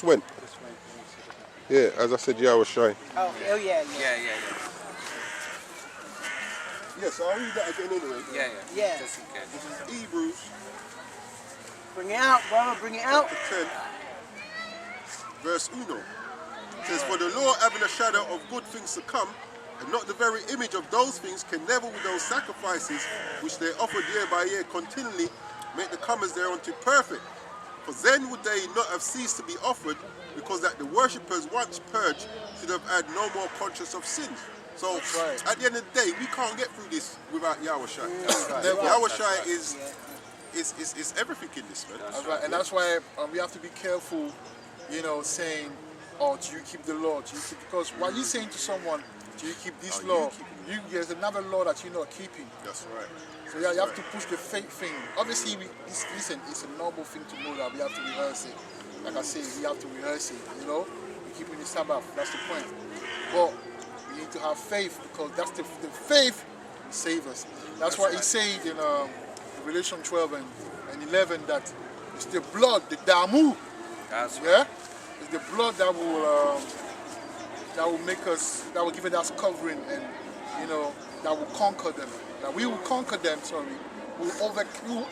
When? Yeah, as I said, Yahawashi. Oh, yeah. Yeah, so I'll read that again anyway. Yeah. This is Hebrews. Bring it out, brother, bring it out. Chapter 10, verse 1. It says, "For the law having a shadow of good things to come, and not the very image of those things, can never with those sacrifices which they offered year by year continually make the comers thereunto perfect. For then would they not have ceased to be offered, because that the worshippers once purged should have had no more conscience of sins." So at the end of the day, we can't get through this without Yahawashi. Yahawashi is everything in this, man. That's right, and that's why we have to be careful, you know, saying, "Oh, do you keep the law? Do you keep?" Because while you're saying to someone, "Do you keep this law?" There's another law that you're not keeping. That's right. So yeah, you have to push the faith thing. Obviously, listen, it's a normal thing to know that we have to rehearse it. Like I say, we have to rehearse it. You know, we're keeping the Sabbath. That's the point. But we need to have faith, because that's the faith will save us. That's why he said in Revelation 12 and 11 that it's the blood, the damu. That's yeah, it's the blood that will make us, that will give us covering, and you know, that will conquer them. That we will conquer them. We will overcome. We will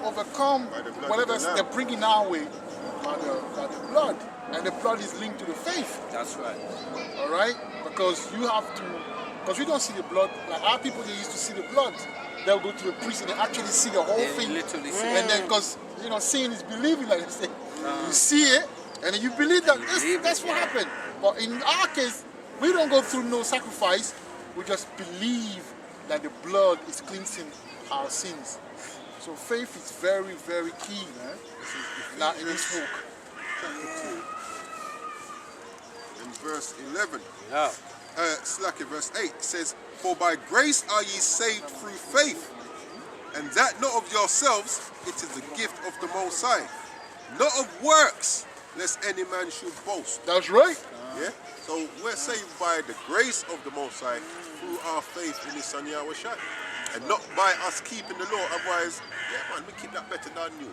overcome whatever they're bringing our way by the blood, and the blood is linked to the faith. That's right. All right, because you have to, because we don't see the blood. Like our people, they used to see the blood. They'll go to the priest and they actually see the whole thing. Literally see and then, because you know, seeing is believing, like they say. You see it, and then you believe that that's what happened. But in our case, we don't go through no sacrifice. We just believe that the blood is cleansing our sins. So faith is very, very key, man. Not in this walk. Chapter 2 and verse 11. Yeah. Verse 8 says, "For by grace are ye saved through faith, and that not of yourselves, it is the gift of the Most High, not of works, lest any man should boast." That's right. Yeah. So we're saved by the grace of the Most High through our faith in His Son Yahawashi, and not by us keeping the law. Otherwise, yeah, man, we keep that better than you.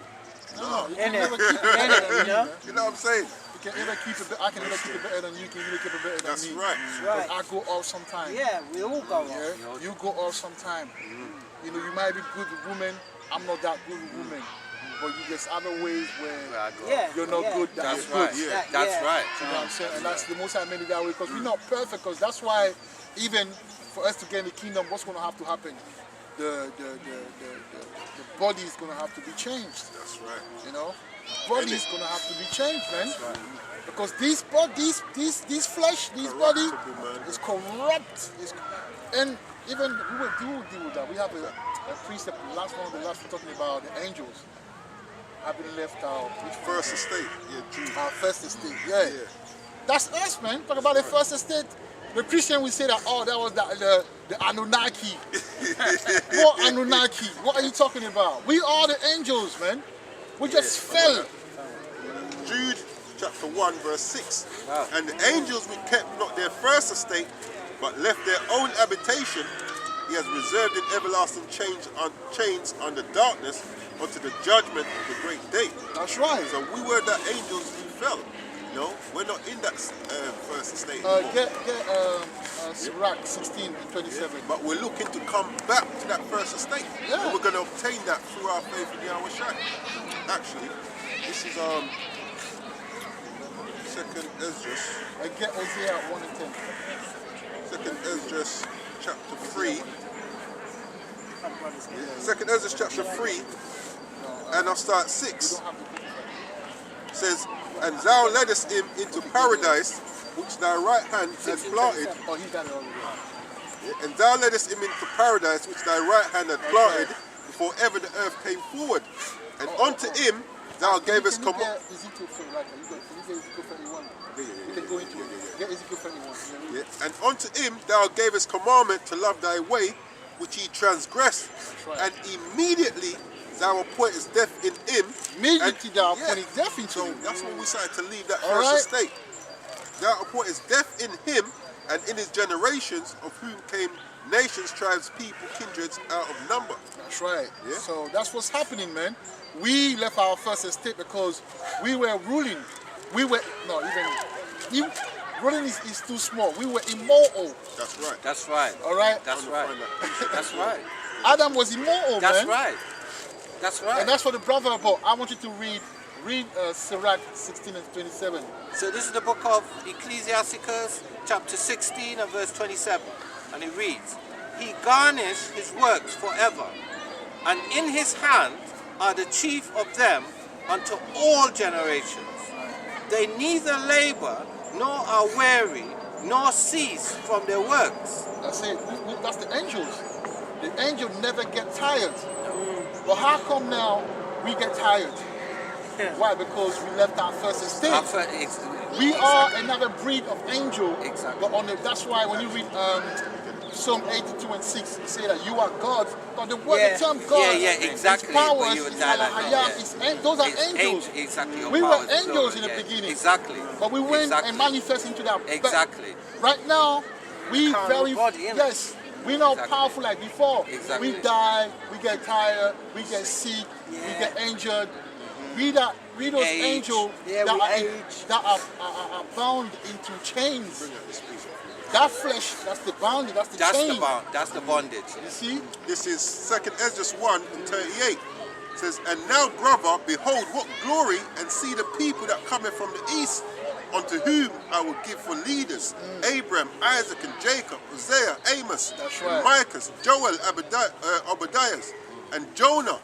No, you can never keep it better than You know what I'm saying? You can never keep it. I can never keep it better than you. Can never keep it better than That's me. right. Right. I go off sometime. Yeah, we all go off. Yeah, you go off sometime. You know, you might be good with women. I'm not that good with women. But there's other ways where you're not good. That's you're right. good. Yeah. That's right. You know what I'm saying? And that's the most I made it that way, because we're not perfect. Because that's why, even for us to get in the kingdom, what's going to have to happen? The body is going to have to be changed. That's right. You know, body is going to have to be changed, man. That's right. Because this flesh, this body is corrupt. And even we will deal with that. We have a precept, the last one we're talking about the angels have been left out. Which first estate? Yeah, our first estate, yeah. That's us, man. Talk about the first estate. The Christian will say that, oh, that was the Anunnaki. What Anunnaki? What are you talking about? We are the angels, man. We just fell. Jude chapter 1 verse 6. Wow. "And the angels which kept not their first estate, but left their own habitation, He has reserved in everlasting chains under darkness unto the judgment of the great day." That's right. So we were the angels who fell. You know, we're not in that first estate anymore. Get Sirach 16 and 27. But we're looking to come back to that first estate. Yeah. And we're going to obtain that through our faith in Yahawashi. Actually, this is 2nd Esdras. Get Hosea 1 and 10. 2nd Esdras chapter 3. 2nd Esdras chapter 3, and I'll start 6. It says, "And thou leddest him into paradise, which thy right hand had planted." Oh, he got it already. "And thou leddest him into paradise, which thy right hand had planted, before ever the earth came forward. And unto him thou gavest command." Ezekiel 31. You can go into it. Get Ezekiel 31. "And unto him thou gavest commandment to love thy way, which he transgressed. Right. And immediately thou appointest death in him." Immediately thou appointest death into So him. that's when we started to leave that All first right. estate. Thou appointest death in him, And in his generations, of whom came nations, tribes, people, kindreds out of number. That's right. Yeah. So that's what's happening, man. We left our first estate because we were ruling. We were ruling is too small. We were immortal. That's right. That's right. All right. That's right. That's right. Adam was immortal, That's man. right. That's right. And that's what the brother about. I want you to read Sirach 16 and 27. So this is the book of Ecclesiasticus, chapter 16 and verse 27. And it reads, He garnished his works forever, and in his hand are the chief of them unto all generations. They neither labor nor are weary, nor cease from their works. That's it. That's the angels. The angel never get tired. But how come now we get tired? Why? Because we left our first estate. We are another breed of angel. Exactly. But that's why when you read Psalm 82 and 6, you say that you are God. But the word, the term God, exactly. His powers, But you would His die like Al-Hayam, that, those are angels. Exactly. Your We were powers, angels in the plural, beginning. Exactly. But we went and manifest into that. Exactly. But right now, we Carnal body, innit? yes, we're not Exactly. powerful like before. Exactly. We die, we get tired, we get sick, we get injured. We those Age. angels Yeah, that, we are, age. that are bound into chains. That flesh, that's the boundary, that's the chain. That's the bondage. You see? This is 2nd Esdras 1 and 38. It says, And now, brother, behold what glory, and see the people that cometh from the east, unto whom I will give for leaders, Abraham, Isaac, and Jacob, Hosea, Amos, That's and right. Micah, Joel, Obadiah, and Jonah,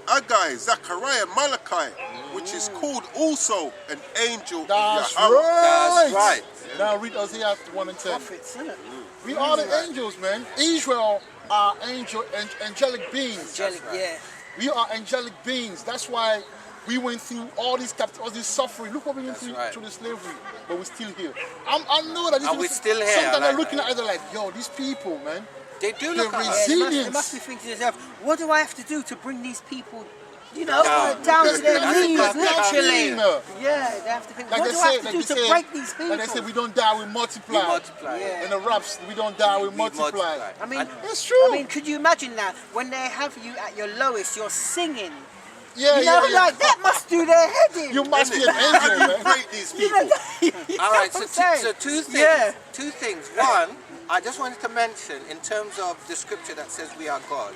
Agai, Zechariah, Malachi, which is called also an angel That's of Yahweh. right. That's right. Now read Hosea 1 and 10. Prophets, isn't it? We are the angels, man. Israel are angelic beings. Angelic, yeah. We are angelic beings. That's why we went through all this suffering. Look what we went through the slavery, but we're still here. I know that this And we're still here. Sometimes Like, I'm looking at it like, yo, these people, man. They do They're look at us. resilient. They must be thinking to themselves, what do I have to do to bring these people, down to their That's knees, the literally? thing. Yeah, they have to think, Like what they do I say, have to do to break these people? Like they say, we don't die, we multiply. We multiply. Yeah. In the raps, we don't die, we multiply. multiply. I mean, It's true. I mean, could you imagine that when they have you at your lowest, you're singing? Yeah, Like that must do their head in. You must be an How angel, do you man. break these You people? know, All right, that's what so I'm saying. two things. Yeah. Two things. One, I just wanted to mention in terms of the scripture that says we are gods.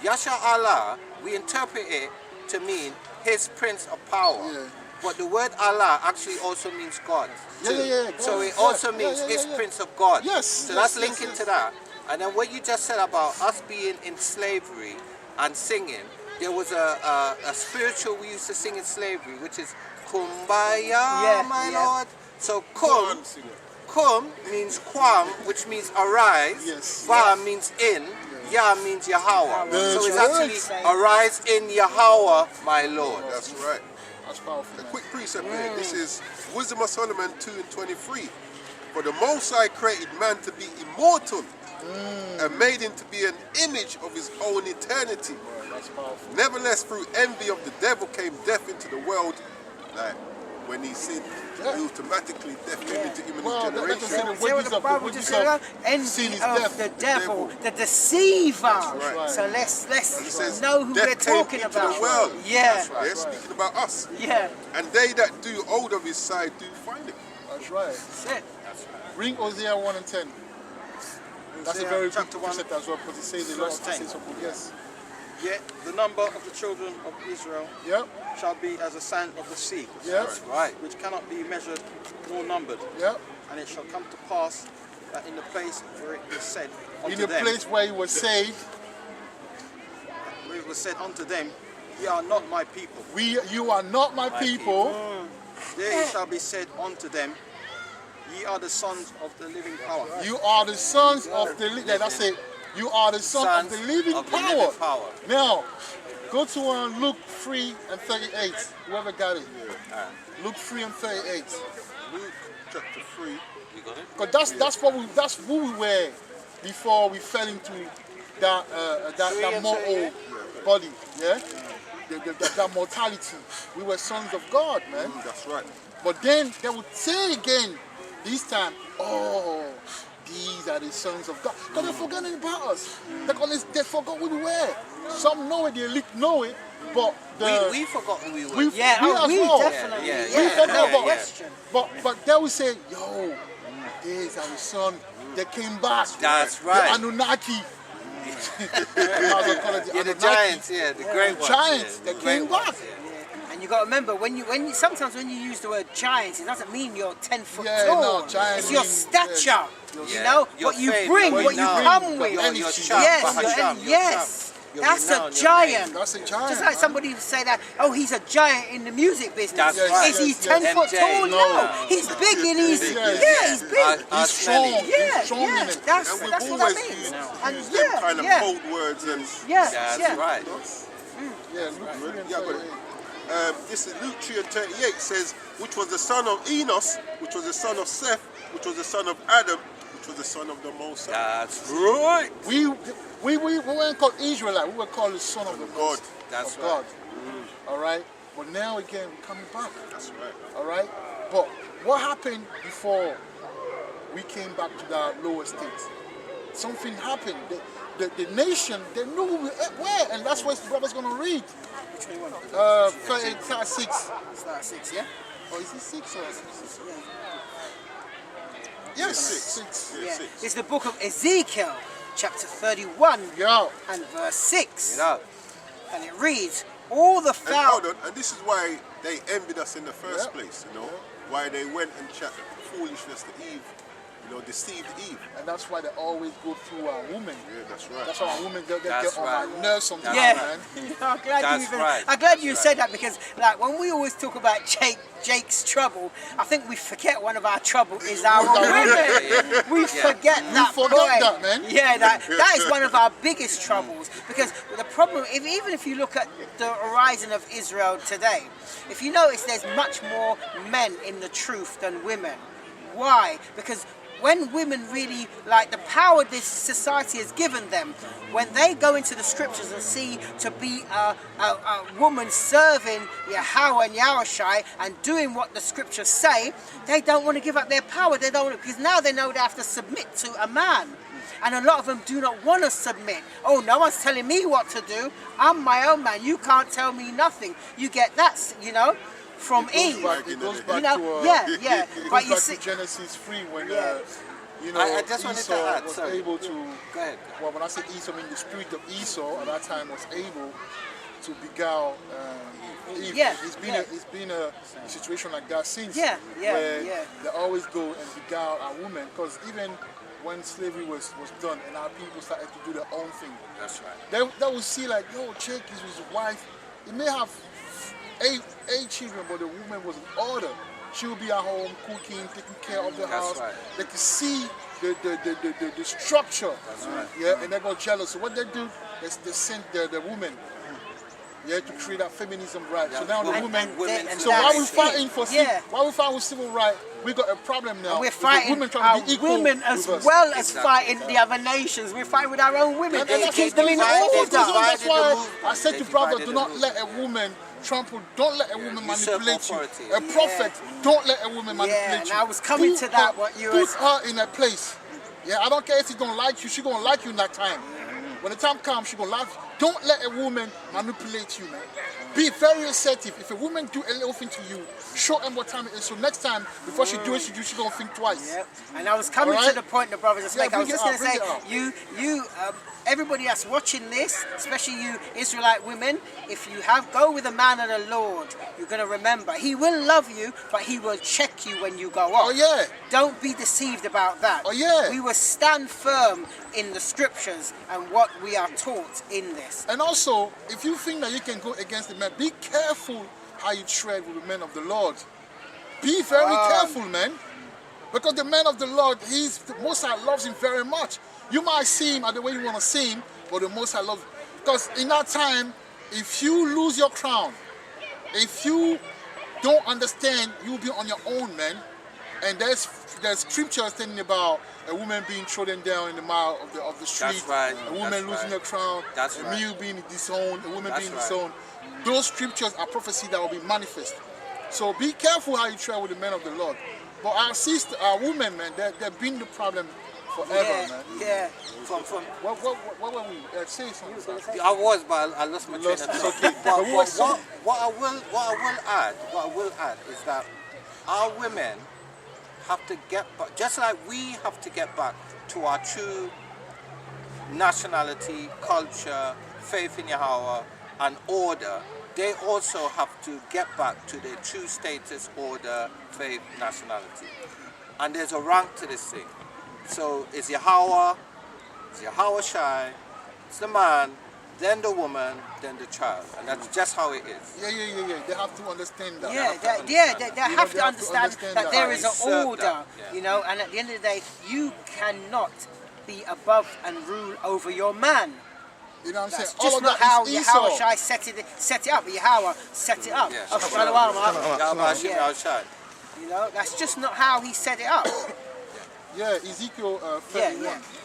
Yasha Allah, we interpret it to mean His Prince of Power. Yeah. But the word Allah actually also means God. Yeah, too. yeah, yeah, So God. it also Yeah, means yeah, His yeah, yeah. Prince of God. Yes, So yes, that's yes, linking yes. to that. And then what you just said about us being in slavery and singing, there was a spiritual we used to sing in slavery, which is Kumbaya, my Lord. So Kum means Kwam, which means arise. Yes. Va means in. Yah means Yahweh. That's So it's right. actually arise in Yahweh, my Lord. That's right. That's powerful, A man. quick precept here. This is Wisdom of Solomon 2 and 23. For the Most High created man to be immortal and made him to be an image of his own eternity. That's powerful. Nevertheless, through envy of the devil came death into the world. Like when he sinned, automatically death came into him in Well, his let us say generation. the See what wages the of Bible just sin said? Envy is of death. the devil, the deceiver. right. So let's It says, know who death we're came talking into about. the world. Yeah, Yeah, speaking about us. yeah, And they that do hold of his side do find it. That's right. that's it. Bring Hosea 1 and 10. That's a Hosea very good chapter 1, precept as well, because it says a lot verse of 10. things so good. Yes. Yet the number of the children of Israel Yep. shall be as the sand of the sea, Yep. Right. which cannot be measured nor numbered. Yep. And it shall come to pass that in the place where it was said In unto the them, place where he was saved, where it was said unto them, ye are not my people. you are not my people. There it shall be said unto them, ye are the sons of the living power. You are the sons of the living. That's it. You are the son of the living of the power. living power. Now, go to Luke 3 and 38. Whoever got it. Luke 3 and 38. Luke chapter 3. You got it? Because that's who we were before we fell into that mortal body, yeah? That mortality. We were sons of God, man. That's right. But then they would say again, This time, oh, these are the sons of God. Because they're forgetting about us. They forgot who we were. Some know it, the elite know it, but we forgot who we were. we we well. definitely. Yeah, We yeah. forgot about question. But they will say, yo, these are the son. They came back. That's right. The Anunnaki. Yeah, the giants, yeah, the great ones. Giants, yeah, they the great came ones, back. yeah. And you got to remember sometimes when you use the word giants, it doesn't mean you're 10 foot Yeah, tall. no, giant it's your means, stature. You Yeah. know Your what you fame, bring, your what you renown, come with. your charm, Yes, Bahasham, your yes. your That's renown, a your giant. name. That's a giant. Just like somebody would say that, oh, he's a giant in the music business. That's Yes, right. Is he yes, 10 yes. foot MJ, tall? no. No. He's big and he's, Yes. he's big. He's strong. Yeah, He's strong in yeah, it. that's And we've what I always mean. used And them kind of cold words and yeah, That's yeah. right. Yeah, Luke 3 and Yeah, but 38. this is Luke 3 and 38 says, which was the son of Enos, which was the son of Seth, which was the son of Adam, which was the son of the Most High. That's right. We weren't called Israelite. We were called the son of the God. That's of right. God. All right. But now again, we're coming back. That's right. All right. But what happened before we came back to that lower state? Something happened. The nation, they knew who we were, and that's what the brother's gonna read. 36. Start 6, yeah? Or is it 6 or 6? Yes, Six. 6. Yeah. 6. It's the book of Ezekiel, chapter 31 Yeah. and verse 6. You know, And it reads, all the And foul... hold on, and this is why they envied us in the first Yeah. place, you know, why they went and chatted foolishness to Eve, you know, deceived Eve. And that's why they always go through our women. Yeah, that's right. That's why our women get That's on right. my nerves sometimes, Yeah, man. I'm glad That's you even, right. I'm glad you That's said that because, like, when we always talk about Jake's trouble, I think we forget one of our trouble is our women. We forget that forget point. that, man. Yeah, that is one of our biggest troubles because the problem, even if you look at the horizon of Israel today, if you notice, there's much more men in the truth than women. Why? Because when women really, like the power this society has given them, when they go into the scriptures and see to be a woman serving Yahweh and Yahawashi and doing what the scriptures say, they don't want to give up their power. They don't want to, because now they know they have to submit to a man. And a lot of them do not want to submit. Oh, no one's telling me what to do. I'm my own man. You can't tell me nothing. You get that, you know, from Eve. It goes back You know, to yeah. It But goes you back see, to Genesis 3 when Yeah. you know I just wanted to Esau add, was sorry. able to. Go ahead. Well, when I say Esau, I mean the spirit of Esau at that time was able to beguile Eve. Yeah, It's been a situation like that since. Yeah, where yeah. they always go and beguile a woman, because even when slavery was done and our people started to do their own thing, That's right. they would see like, yo, Jake is his wife. He may have eight children, but the woman was in order. She would be at home cooking, taking care of the That's house. right. They could see the structure. That's right. Yeah, and they got jealous. So what they do is they send the woman. Yeah, to create that feminism right. So Yeah. now the And- women. and So while that's we're fighting for Yeah. while we're fighting with civil right, we got a problem now. we're with the fighting women trying our to be equal women as with us. well as Exactly. fighting the other nations. We're fighting with our own women. And that's Keep what's them going in on. divide- they order. That's divided the why movement. I said They to brother, divided do the not movement. let a woman trample, don't let a woman Usurp manipulate you. authority. A prophet, don't let a woman manipulate and you. I was coming to that, Her, what you put was- her in a place. Yeah, I don't care if she don't like you, she gonna like you in that time. When the time comes, she gonna like you. Don't let a woman manipulate you, man. Be very assertive. If a woman do a little thing to you, show them what time it is. So next time, before she do it, she gonna think twice. Yep. And I was coming Alright? to the point the brothers just Yeah, make. I was bring just it going to up, say, bring you, everybody that's watching this, especially you Israelite women, if you go with a man of the Lord, you're going to remember he will love you, but he will check you when you go off. Oh yeah. Don't be deceived about that. Oh, yeah. We will stand firm in the scriptures and what we are taught in this. And also, if you think that you can go against the men, be careful how you tread with the men of the Lord. Be very careful, man. Because the man of the Lord, the Most High loves him very much. You might see him the way you want to see him, but the Most High loves him. Because in that time, if you lose your crown, if you don't understand, you'll be on your own, man. And there's scriptures telling about a woman being trodden down in the mile of the street, That's right. a woman That's losing right. her crown, That's a right. meal being disowned, a woman That's being right. disowned. Those scriptures are prophecy that will be manifest. So be careful how you tread with the men of the Lord. But our sister, our women, man, they've been the problem forever, man. Yeah. From What were we? Say something. I was, but I lost my train of thought. Okay. But But what- what I will add is that our women have to get back, just like we have to get back to our true nationality, culture, faith in Yahweh, and order. They also have to get back to their true status, order, faith, nationality. And there's a rank to this thing. So it's Yahweh, it's Yahawashi, it's the man, then the woman, then the child. And that's just how it is. Yeah. They have to understand that. They have to understand that there is an order, you know, and at the end of the day, you cannot be above and rule over your man. You know what I'm That's saying? All just of not that how is Esau. Yahawashi set it up. Yahweh set it up. Yeah. Oh, Yahawashi, Yahawashi. you know, that's just not how he set it up. Yeah, Ezekiel 31.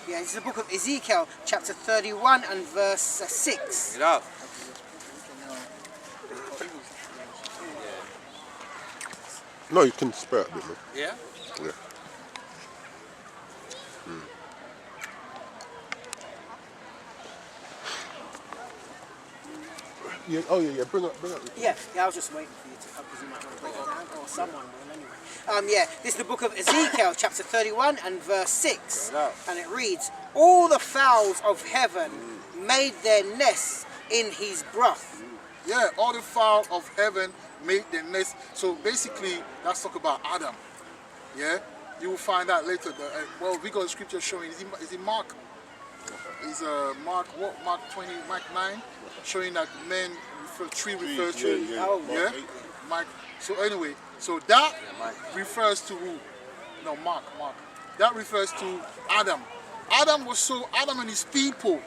Yeah. It's the book of Ezekiel, chapter 31 and verse 6. You know? No, you can spare it a bit, man. Yeah? Yeah. Yeah, oh yeah, bring up. Yeah, I was just waiting for you to, because you might want to break it down, or someone will anyway. This is the book of Ezekiel, chapter 31 and verse 6. And it reads, all the fowls of heaven made their nests in his broth. Yeah, all the fowl of heaven made their nest. So basically, that's talk about Adam. Yeah, you will find out later. Well, we got a scripture showing. Is it Mark? Is Mark 9, showing that men tree refers to. Yeah. Mike. So anyway, so that refers to who? No, Mark. That refers to Adam. Adam and his people.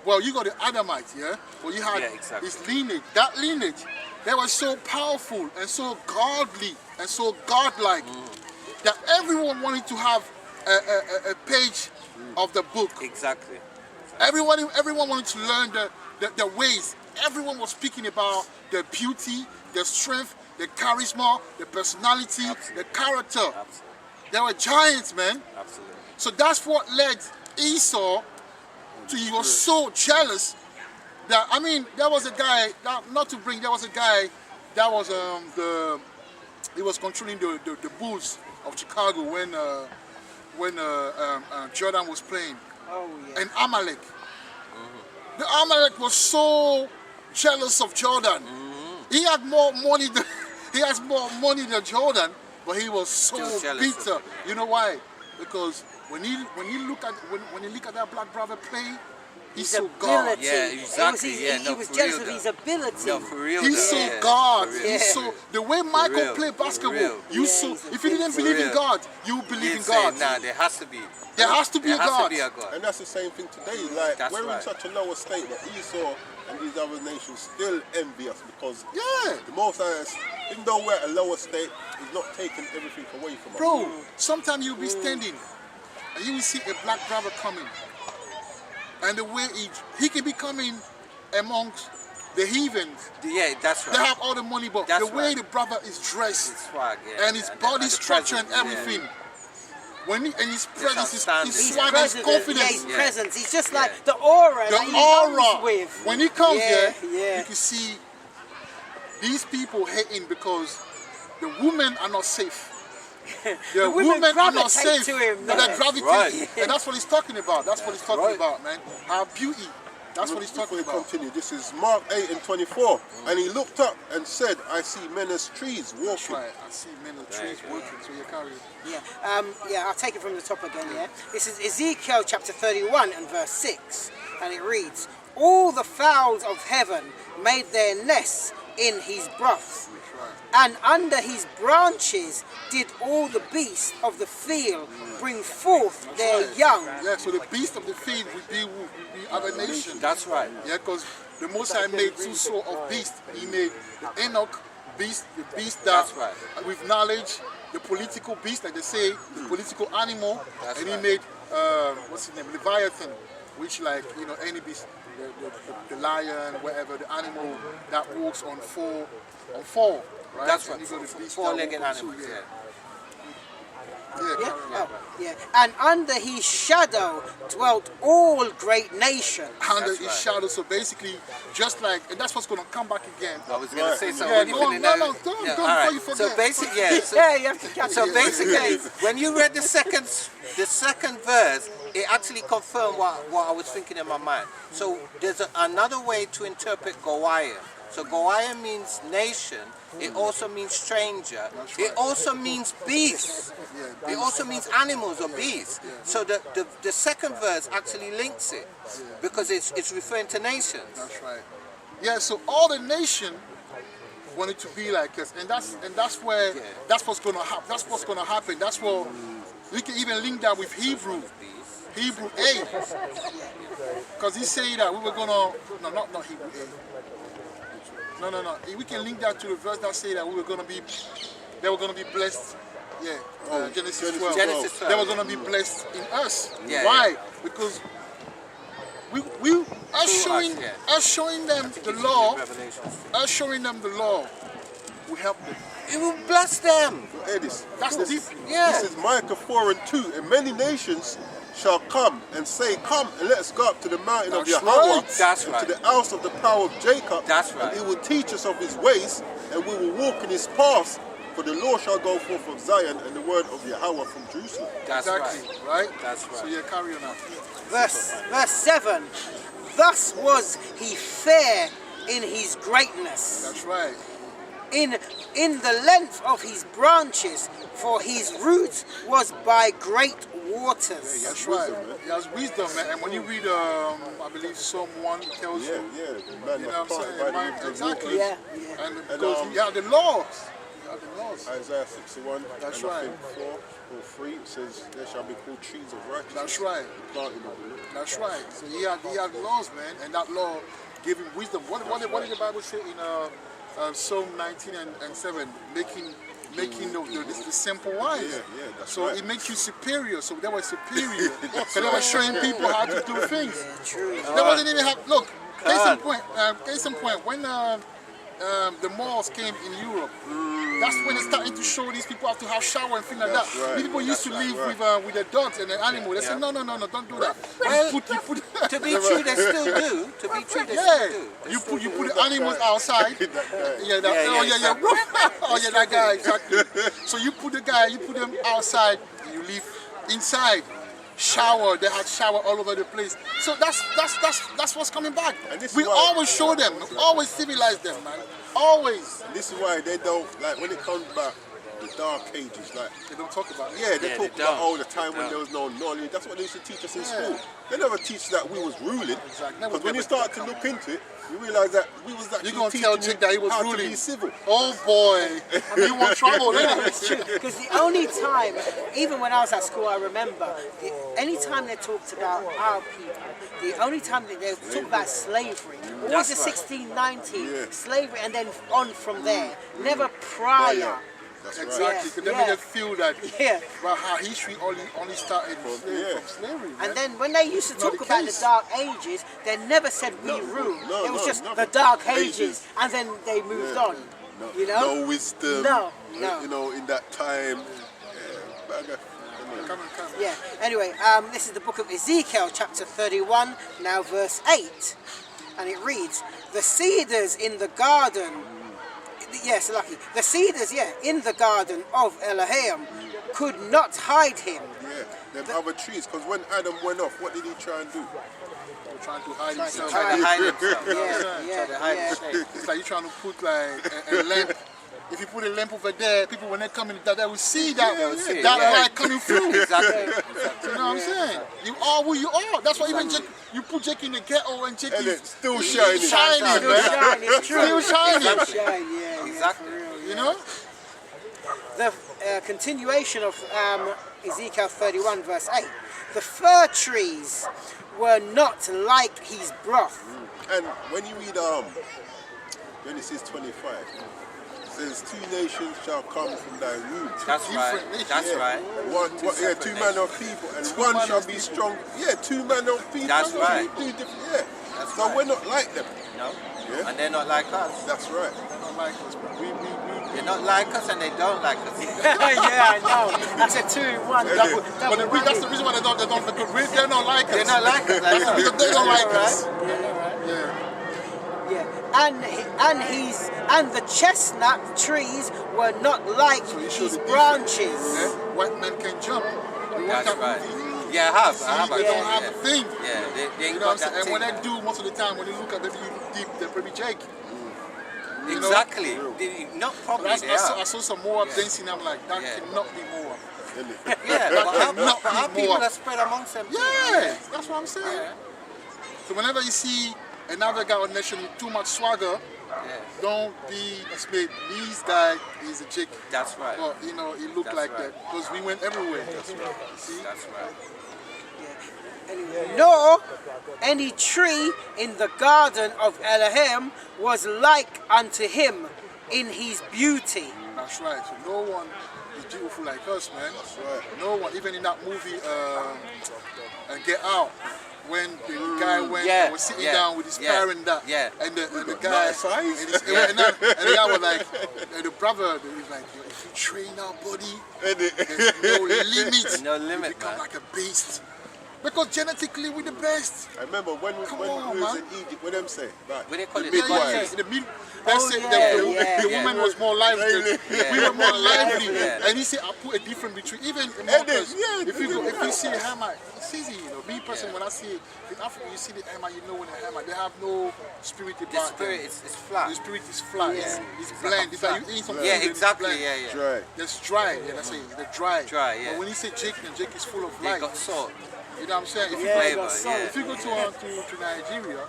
Well, you got the Adamites, yeah? Well, you had this lineage. That lineage, they were so powerful and so godly and so godlike that everyone wanted to have a page of the book. Exactly. Everyone wanted to learn the ways. Everyone was speaking about the beauty, the strength, the charisma, the personality, the character. Absolutely. They were giants, man. Absolutely. So that's what led Esau to, he was so jealous that, I mean, there was a guy, there was a guy that was he was controlling the Bulls of Chicago when Jordan was playing. Oh, yeah. And Amalek. The Amalek was so jealous of Jordan. He had more money than Jordan, but he was so bitter. You know why? Because when you look at that black brother play, he's so God. Yeah, exactly. He was jealous of his ability. No, for real. He's though. so God. For real. He's so the way Michael played basketball. If you didn't believe in God, you believe in God. Nah, there has to be. There has to be a God. And that's the same thing today. Like, That's we're in right. such a lower state that Esau and these other nations still envy us because Yeah. the Most High, even though we're at a lower state, he's not taking everything away from us. Bro, sometimes you'll be standing and you will see a black brother coming. And the way he can be coming amongst the heathens. Yeah, that's right. They have all the money, but That's the way right. the brother is dressed It's swag, yeah. and his body the structure and presence, everything. yeah. When he, and his presence, outstanding. his His swag, his presence, confidence. his presence. He's just like the aura The that he comes aura. with. When he comes Yeah, here, yeah. you can see these people hating because the women are not safe. The women women are not gravitate safe. to him, But man. they gravitate. Right. And that's what he's talking about. That's what he's talking about, man. Our beauty. That's what he's talking Before we about. continue, this is Mark 8 and 24. And he looked up and said, I see men as trees That's walking. right. I see men of trees working, so you carry it. I'll take it from the top again, yeah. This is Ezekiel chapter 31 and verse 6. And it reads, all the fowls of heaven made their nests in his broth. And under his branches did all the beasts of the field bring forth their young. Yeah, so the beast of the field would be other nations. That's right. Yeah, because the Most High made two sort of beasts. He made the Enoch beast, the beast that That's right. with knowledge, the political beast, like they say, the political animal, That's and right. he made what's his name, Leviathan, which like any beast, the lion, whatever, the animal that walks on four. right? That's And right. you got the beast that Four-legged walk on animals. two, Yeah. Yeah, Yeah? carry on. Oh, yeah. And under his shadow dwelt all great nations. Under That's his right. shadow. So basically, just like, and that's what's going to come back again. I was going to say something. Yeah, when you go on, finish no, that. no, go on, Yeah, go on all before right. you So forget. basically, yeah. So, Yeah, you have to catch so up. basically, when you read the second verse, it actually confirmed what I was thinking in my mind. So there's another way to interpret Goliath. So Goliath means nation. It also means stranger. It also means beast. Yeah, It also means animals or beasts. So the second verse actually links it because it's referring to nations. That's right. Yeah, so all the nation wanted to be like us, and that's where that's what's gonna happen. That's what's gonna happen. That's what we can even link that with Hebrew 8, because he said that we were gonna not Hebrew 8. No. We can link that to the verse that say that they were gonna be blessed. Yeah, Genesis 12. Genesis 12. They were gonna be blessed in us. Yeah, Why? Because we us, yeah. us showing them the law, Revelation. us showing them the law, will help them. It will bless them. Edis. That's deep. Yeah. This is Micah 4:2. And many nations shall come and say, come and let us go up to the mountain of That's Yahweh, right. That's and right. to the house of the power of Jacob. That's right. And he will teach us of his ways, and we will walk in his paths. For the law shall go forth from Zion, and the word of Yahweh from Jerusalem. That's Exactly. right. Right? That's right. So yeah, carry on now. Verse 7. Thus was he fair in his greatness, That's right. in the length of his branches, for his root was by great waters. That's wisdom, right. man. He has wisdom, man. And when you read, I believe Psalm 1, it tells Yeah, you, yeah. Man, you know what I'm parted saying? by the Mind- rivers of exactly. waters. Yeah. And because And, you have the laws. You have the laws. Isaiah 61, That's and I right. think 4 or 3, it says, there shall be called trees of righteousness. That's right. The planting of the Lord. That's right. So he had laws, man, and that law gave him wisdom. What did the Bible say in Psalm 19 and 7? Making the simple wise. Yeah, that's so right. it makes you superior. So they were superior. So they were showing people how to do things. True. They wasn't even have look. Case in point. When the malls came in Europe, that's when they started to show these people how to have shower and things like That's that. right. These people used to live with their dogs and their animal. They said no, don't do that. Well, You put To be true, they still do. To be true, they yeah, still do. They you still put the animals outside. Yeah, that guy, exactly. So you put them outside, and you leave inside. Shower, they had shower all over the place. So that's what's coming back. And this is We why- always show them, always civilize them, man. Always. And this is why they don't, like, when it comes back, the dark ages, like, They don't talk about it. yeah, they Yeah, talk they about don't. all the time They when don't. there was no knowledge. That's what they used to teach us in Yeah. school. They never teach that we was ruling. Exactly. Because when you start to look into it, you realize that we was actually You're gonna teaching tell you Jake that he was how ruling. to be civil. Oh boy, you want trouble, innit? It's true, because the only time, even when I was at school, I remember, any time they talked about our people, the only time that they talked about slavery, always the 1619, Yeah. slavery, and then on from there, never prior. That's right. Exactly, because they Yeah. made them feel that Yeah. about how history only started from slavery. Man. And then when they used to Not talk the about the case. Dark Ages, they never said we rule. no, It was no, just nothing. the Dark Ages. Ages, and then they moved Yeah. on. You know? No wisdom. No. You know, in that time. Come on. Yeah. Anyway, this is the book of Ezekiel, chapter 31, now verse 8, and it reads: "The cedars in the garden." Yes, lucky. The cedars, in the garden of Elohim could not hide him. Yeah, them other trees. Because when Adam went off, what did he try and do? They're trying to hide himself. Try to hide himself. Yeah, Try to hide yeah. his shame. It's like you're trying to put like a lamp. If you put a lamp over there, people when they come in, they will see that see it, that yeah. light coming through. Exactly. You know what I'm saying? You are who you are. That's why even Jake, you put Jake in the ghetto and Jake And is it's still shining. shining, Still man. shine, it's true. Still shining. Yeah, Exactly. for real, You know? The continuation of Ezekiel 31 verse 8. The fir trees were not like his broth. And when you read Genesis 25, it says, 2 nations shall come from thy womb. That's right. That's right. Two manner of people, and one shall be strong. Yeah, 2 manner of people. That's right. Two different, yeah. That's so right. we're not like them. No. Yeah. And they're not like us. That's right. like us, bro. They not like us and they don't like us. Yeah, I know. That's a 2-in-1. Double But that's the reason why they don't they're not like us. They not like us. I know. Because they don't like Right? us. Yeah. Yeah. Yeah, and the chestnut trees were not like So you show his the branches. Yeah? White men can jump. You want That's that right. movie? Yeah, I have. They don't have a thing. Yeah, they You ain't know what got I'm saying? that And when thing. they do, most of the time, when you look at them, you look deep, they're probably Jake. You know? Exactly. Not probably they I are. saw some Moab Yeah. dancing, I'm like, that Yeah. cannot be Moab. Yeah, cannot but our be people more. are spread amongst them. too. Yeah, that's what I'm saying. Yeah. So whenever you see another guy on nation with too much swagger, Yeah. don't be dismayed. This guy is a chick. That's right. But you know, he looked That's like right. that because we went everywhere. That's right. See? That's right. Nor any tree in the garden of Elohim was like unto him in his beauty. That's right. So no one is beautiful like us, man. That's right. No one, even in that movie, Get Out, when the guy went and was sitting down with his parent, and the guy, and the guy was like, and the brother, he was like, if you train our body, there's no limit. No limit, You become man. like a beast. Because genetically we're the best. I remember when we was in Egypt, what them say? Right. What they call it? Yeah, Midwives. That's it. The woman was more lively. We were more lively. Yeah. And he said, I put a difference between even Americans. Yeah, If you see a hammer, it's easy. You know, me personally, when I see it in Africa, you see the hammer, you know when the hammer, they have no spirit about The spirit them. is flat. The spirit is flat. Yeah. It's bland. It's like you eat something. Yeah, exactly. Yeah, yeah. Dry. It's dry. Yeah, that's it. They're dry. Dry, yeah. But when you say Jake, then Jake is full of They life. got salt. You know what I'm saying? If you Yeah, Flavor, got salt. yeah. if you go to Nigeria,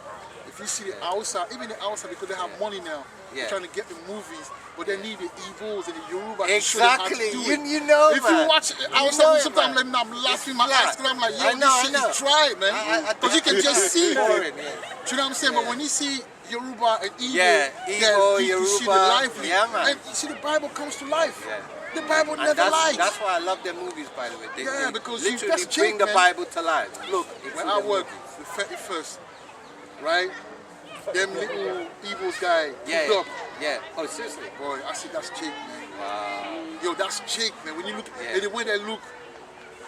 if you see the outside, even the outside, because they have money now, Yeah. they're trying to get the movies, but they need the Igbos and the Yoruba to show Exactly. them how to do it. You know, If man. you watch You outside, know it, sometimes man. I'm laughing my flat. ass because I'm like, yo, I know, this shit I know. is dry, man. Because you can just see. Boring, Do yeah. you know what I'm saying? But when you see Yoruba and Igbo, Yeah, then Igbo, you see the Yoruba. lively. Yeah, man. And you see the Bible comes to life. Yeah. The Bible And never lies. that's why I love their movies, by the way. They, Yeah, they because literally that's bring cheap, the man. Bible to life. Look, It's when in I the work movies. the 31st, right? Them little evil guy, Yeah, hooked up. yeah. Oh, seriously? Boy, I see that's Jake, man. Wow. Yo, that's Jake, man. When you look Yeah. at the way they look,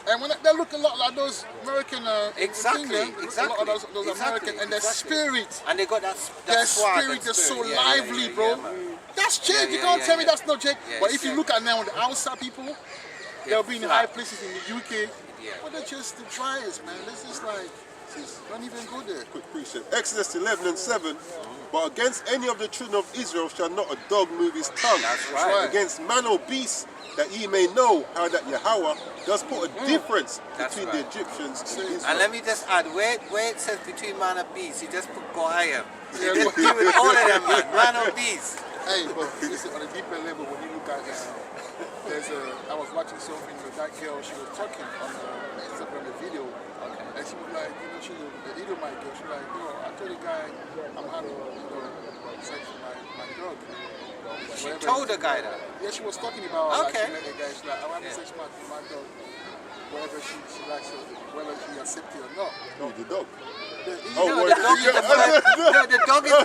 and when they look a lot like those American, Exactly, thing, man. exactly. A lot of those Exactly, American, and their exactly. spirit, And they got that their swag spirit, and they're so spirit. lively, yeah, bro. yeah, man. That's Jake. Yeah, You yeah, can't yeah, tell me yeah. that's not Jake. Yeah, But it's if you Jake. look at now the outside people, they'll be in flat. high places in the UK, Yeah. but they're just the driest, man. This is like, don't even go there. Quick precept. Exodus 11:7. But against any of the children of Israel shall not a dog move his tongue. That's right. Against man or beast, that ye may know how that Yahweh does put a difference That's between right. the Egyptians and Israel. And let me just add, where it says between man and beast, he just put Goyim. He Yeah, just do with all of them, man. Man or beast. Hey, but listen, on a deeper level, when you look at I was watching something with that girl, she was talking on the Instagram video, and she was like, she was the Edomite girl, she was like, I told the guy I'm having, sex with my dog. She told the guy that. Yeah, she was talking about, Okay. like, she met a guy, she's like, I'm having sex with my dog, whether she likes it, whether she accepts it or not. Oh, the dog. The Oh, No, well, the dog is the no, the dog is the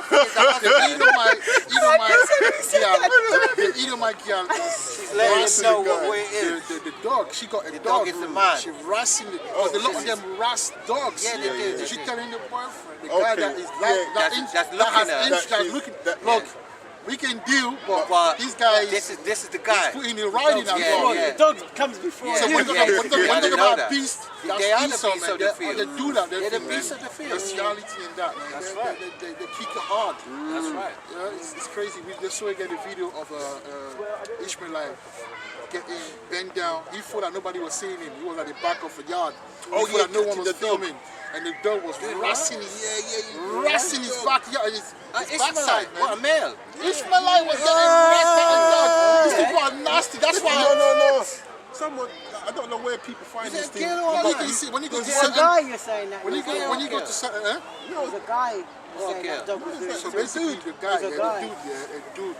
Edomite girl, She's letting us know what way it is. the dog, she got a The dog. dog is the man. She wrestling it. Because a lot of them ras dogs. Yeah, they do, they She do. telling the boyfriend, the Okay, guy that is that's looking at her. that's looking. Look, we can deal, but this guy this is the guy. putting it right in our Yeah, dog. yeah. The dog comes before Yeah, So you. when you talk about beast, that's They are the Esau, beasts man. of the field. They do that. They're the man. beasts of the field. Bestiality and that, man. That's They- right. They kick it hard. That's right. Yeah, it's crazy. We just saw again the video of Ishmaelite getting bent down. He thought that nobody was seeing him. He was at the back of a yard. He Oh, thought yeah, that no one catching was the dog. filming. And the dog was racing his backyard, his backside, Ishmaelite, man. what a male. Ishmaelite was getting wrecked by a dog. These people are nasty. That's why. No. someone, I don't know where people find Is this it thing. girl or but guy? You see, when you go to It's a certain, guy you're saying that. when you go to certain, There's a guy saying girl? that dog was doing so it. basically the guy, There's a yeah, guy. the dude,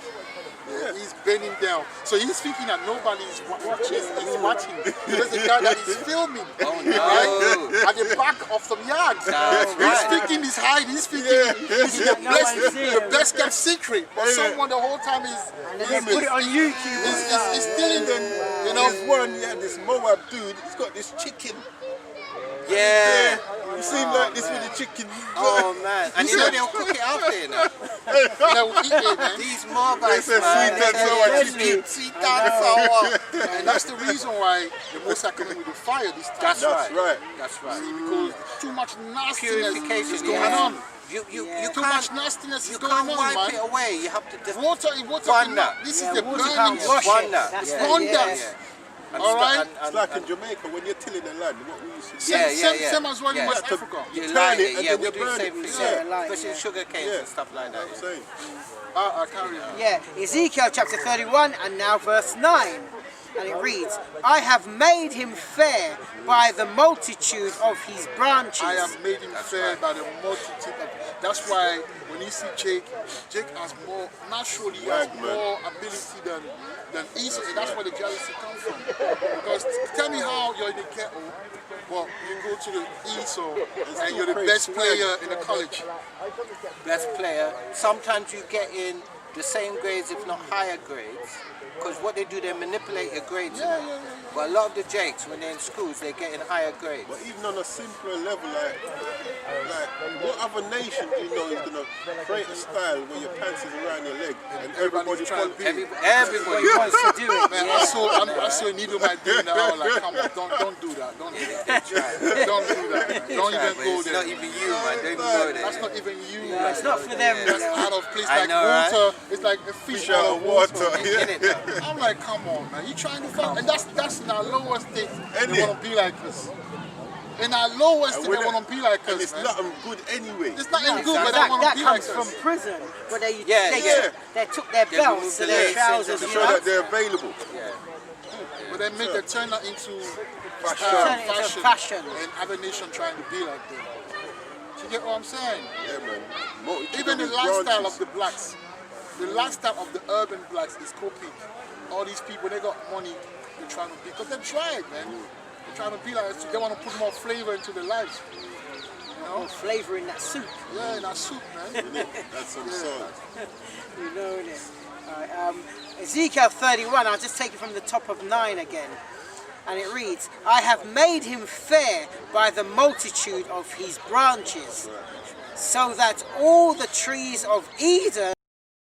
he's bending down. So he's thinking that nobody is watching. He's watching. There's a guy that is filming. Oh no. Right? At the back of some yard. That's He's right. thinking he's hiding. He's thinking he's No one's seeing the him. best kept secret. But someone the whole time is And then they put it on YouTube. he's stealing them. You know, There's one, this Moab dude, he's got this chicken. Yeah. You seem like this with the chicken. Oh man. And you know they'll cook it out there now. now we eat it, man. These Moabites, They say man. sweet and sour chicken. Sweet and sour. And that's the reason why the Most High coming with the fire this time. That's That's right. That's right. Because too much nastiness Purification is going yeah. on. You Too much nastiness you is going can't on, wipe man. it away. You have to just Water Burn cannot. that. This Yeah, is the water burning can't wash Burn it. that. That's Yeah. the- Burn yeah. that. And All right. It's like in Jamaica when you're tilling the land, what we used to do. Yeah. Same as well in Yeah. West Africa. You turn light it it, and yeah, then we you do burn the same it. thing, Yeah. especially Yeah. sugar canes Yeah. and stuff like that. I'm saying. Carry on. Yeah, Ezekiel chapter 31 and now verse 9. And it reads, I have made him fair by the multitude of his branches. I have made him fair by the multitude of. That's why when you see Jake has more naturally has Wag, man. more ability than Esau, and that's where the jealousy comes from. Because tell me how you're in the ghetto, but you go to the Esau and you're the best player in the college. Best player. Sometimes you get in the same grades, if not higher grades, because what they do, they manipulate your grades. Yeah. But a lot of the Jakes, when they're in schools, they get in higher grades. But even on a simpler level, like what other nation do you know is gonna create a style where your pants is around your leg and everybody trying to follow? be. Everybody wants to do it. Man, I saw a needle man doing that. I was like, come on, don't do that. Don't do that. Don't do that. Man. Don't even But go it's there. not even you, man. Don't even go there. That's not even you. No, it's not for them. That's you know. out of place. I Like know, right? water. It's like a fish Fish out of water. In it now. I'm like, come on, man. You trying to find, and that's in our lower state. Ain't They it? want to be like us. In our lower state, they want to be like And us, it's man. nothing good anyway. It's not even good, That, but they want that to be like comes from us. prison, where they Yeah. took their They belts removed to the their laces trousers, To you show know. that they're available. But they make they turn that into Turn it into fashion. and other nation trying to be like them. You get what I'm saying? Yeah, man. Multitude Even the of lifestyle branches. of the blacks, the lifestyle of the urban blacks is coping. All these people, they got money, they're trying to be, because they tried, man. They're trying to be like us. They want to put more flavor into their lives. You know? Flavour in that soup, Yeah, in that soup, man. That's some salt. you know it. Alright, Ezekiel 31, I'll just take it from the top of 9 again. And it reads, I have made him fair by the multitude of his branches, so that all the trees of Eden